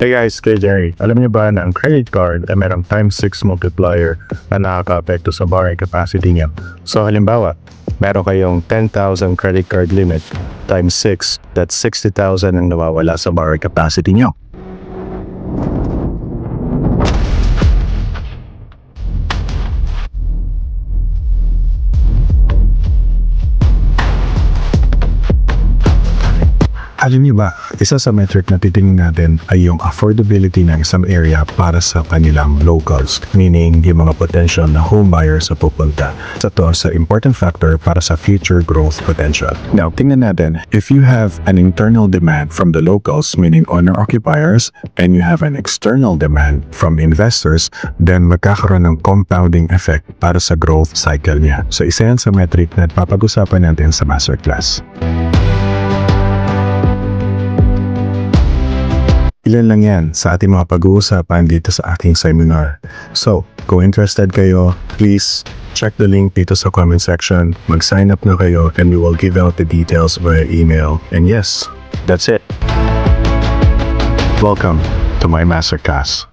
Hey guys, kay Jerry. Alam niyo ba na ang credit card ay merong times 6 multiplier na nakaka-apekto sa borrowing capacity niya? So halimbawa, meron kayong 10,000 credit card limit times 6, that's 60,000 ang nawawala sa borrowing capacity niyo. Alam niyo ba, isa sa metric na titingnan natin ay yung affordability ng isang area para sa kanilang locals, meaning yung mga potential na home buyers sa pupunta. Ito sa important factor para sa future growth potential. Now, tingnan natin, if you have an internal demand from the locals, meaning owner-occupiers, and you have an external demand from investors, then magkakaroon ng compounding effect para sa growth cycle niya. So, isa yan sa metric na papag-usapan natin sa masterclass. Ilan lang yan sa ating mga pag-uusapan dito sa aking seminar. So, kung interested kayo, please check the link dito sa comment section. Mag-sign up na kayo and we will give out the details via email. And yes, that's it. Welcome to my masterclass.